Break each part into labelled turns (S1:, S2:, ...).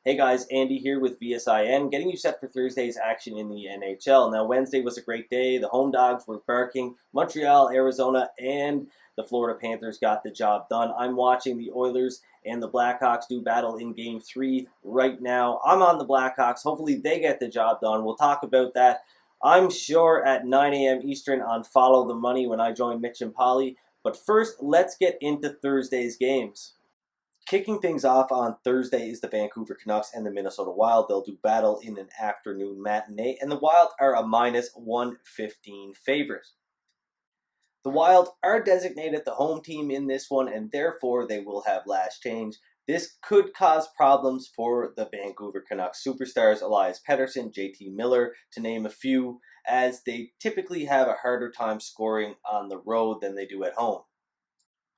S1: Hey guys, Andy here with VSiN, getting you set for Thursday's action in the NHL. Now, Wednesday was a great day. The home dogs were barking. Montreal, Arizona, and the Florida Panthers got the job done. I'm watching the Oilers and the Blackhawks do battle in Game 3 right now. I'm on the Blackhawks. Hopefully they get the job done. We'll talk about that, I'm sure, at 9 a.m. Eastern on Follow the Money when I join Mitch and Polly. But first, let's get into Thursday's games. Kicking things off on Thursday is the Vancouver Canucks and the Minnesota Wild. They'll do battle in an afternoon matinee, and the Wild are a minus 115 favorite. The Wild are designated the home team in this one, and therefore they will have last change. This could cause problems for the Vancouver Canucks superstars Elias Pettersson, JT Miller, to name a few, as they typically have a harder time scoring on the road than they do at home.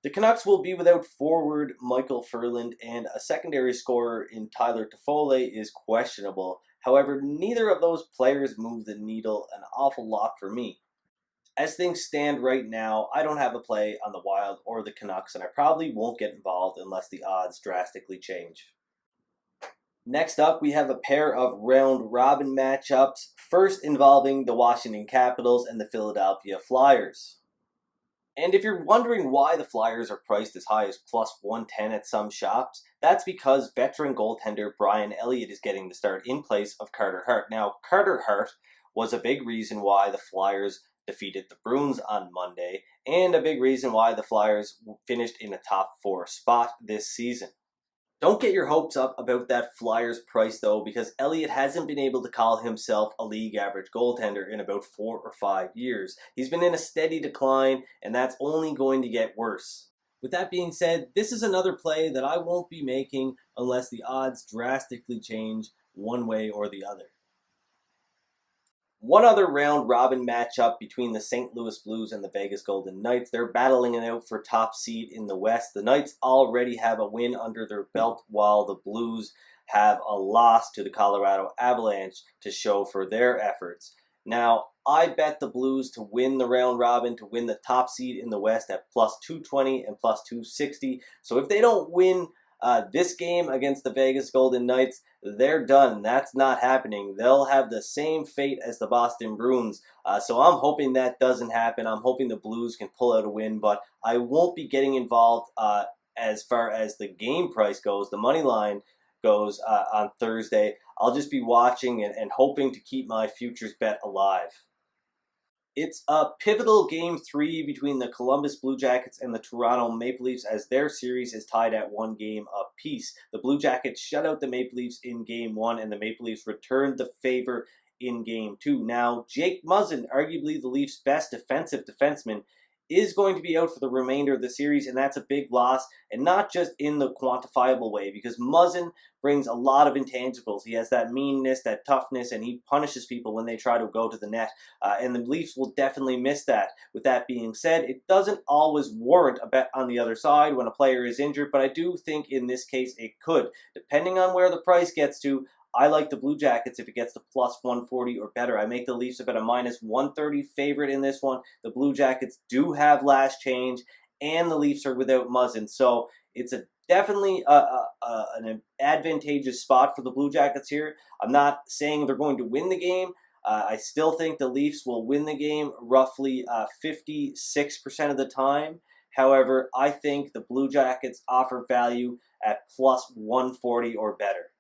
S1: The Canucks will be without forward Michael Furland, and a secondary scorer in Tyler Toffoli is questionable. However, neither of those players move the needle an awful lot for me. As things stand right now, I don't have a play on the Wild or the Canucks, and I probably won't get involved unless the odds drastically change. Next up, we have a pair of round-robin matchups, first involving the Washington Capitals and the Philadelphia Flyers. And if you're wondering why the Flyers are priced as high as plus 110 at some shops, that's because veteran goaltender Brian Elliott is getting the start in place of Carter Hart. Now, Carter Hart was a big reason why the Flyers defeated the Bruins on Monday, and a big reason why the Flyers finished in a top 4 spot this season. Don't get your hopes up about that Flyers price, though, because Elliott hasn't been able to call himself a league average goaltender in about 4 or 5 years. He's been in a steady decline, and that's only going to get worse. With that being said, this is another play that I won't be making unless the odds drastically change one way or the other. One other round-robin matchup between the St. Louis Blues and the Vegas Golden Knights. They're battling it out for top seed in the West. The Knights already have a win under their belt, while the Blues have a loss to the Colorado Avalanche to show for their efforts. Now, I bet the Blues to win the round-robin, to win the top seed in the West at plus 220 and plus 260. So if they don't win this game against the Vegas Golden Knights, they're done. That's not happening. They'll have the same fate as the Boston Bruins. So I'm hoping that doesn't happen. I'm hoping the Blues can pull out a win, but I won't be getting involved as far as the game price goes, the money line goes on Thursday. I'll just be watching and hoping to keep my futures bet alive. It's a pivotal Game 3 between the Columbus Blue Jackets and the Toronto Maple Leafs, as their series is tied at 1 game apiece. The Blue Jackets shut out the Maple Leafs in Game 1, and the Maple Leafs returned the favor in Game 2. Now, Jake Muzzin, arguably the Leafs' best defensive defenseman, is going to be out for the remainder of the series, and that's a big loss, and not just in the quantifiable way, because Muzzin brings a lot of intangibles. He has that meanness, that toughness, and he punishes people when they try to go to the net, and the Leafs will definitely miss that. With that being said, it doesn't always warrant a bet on the other side when a player is injured, but I do think in this case it could. Depending on where the price gets to, I like the Blue Jackets if it gets to plus 140 or better. I make the Leafs about a minus 130 favorite in this one. The Blue Jackets do have last change, and the Leafs are without Muzzin. So it's definitely an advantageous spot for the Blue Jackets here. I'm not saying they're going to win the game. I still think the Leafs will win the game roughly 56% of the time. However, I think the Blue Jackets offer value at plus 140 or better.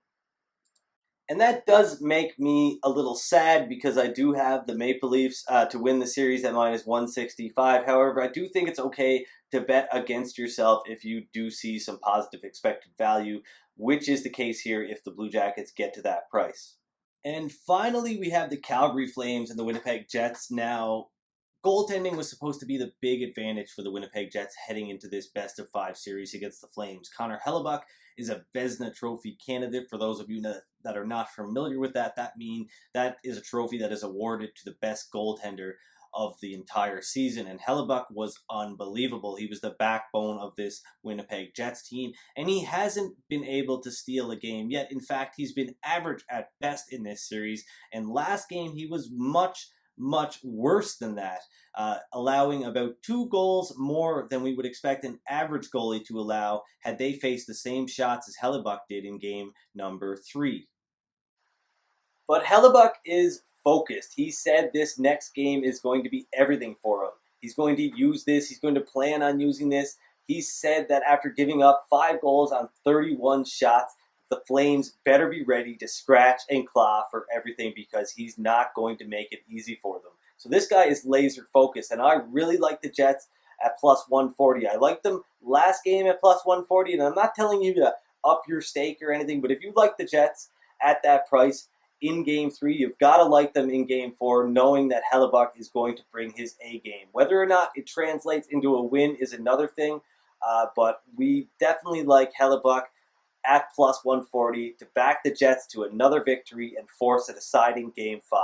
S1: And that does make me a little sad because I do have the Maple Leafs to win the series at minus 165. However, I do think it's okay to bet against yourself if you do see some positive expected value, which is the case here if the Blue Jackets get to that price. And finally, we have the Calgary Flames and the Winnipeg Jets. Now, goaltending was supposed to be the big advantage for the Winnipeg Jets heading into this best-of-5 series against the Flames. Connor Hellebuyck is a Vezina Trophy candidate. For those of you that are not familiar with that, that is a trophy that is awarded to the best goaltender of the entire season. And Hellebuyck was unbelievable. He was the backbone of this Winnipeg Jets team, and he hasn't been able to steal a game yet. In fact, he's been average at best in this series, and last game he was much much worse than that, allowing about 2 goals more than we would expect an average goalie to allow had they faced the same shots as Hellebuck did in game number 3. But Hellebuck is focused. He said this next game is going to be everything for him. He's going to use this. He's going to plan on using this. He said that after giving up 5 goals on 31 shots, the Flames better be ready to scratch and claw for everything because he's not going to make it easy for them. So this guy is laser focused, and I really like the Jets at plus 140. I liked them last game at plus 140, and I'm not telling you to up your stake or anything, but if you like the Jets at that price in Game 3, you've got to like them in Game 4, knowing that Hellebuck is going to bring his A game. Whether or not it translates into a win is another thing, but we definitely like Hellebuck at plus 140 to back the Jets to another victory and force a deciding Game 5.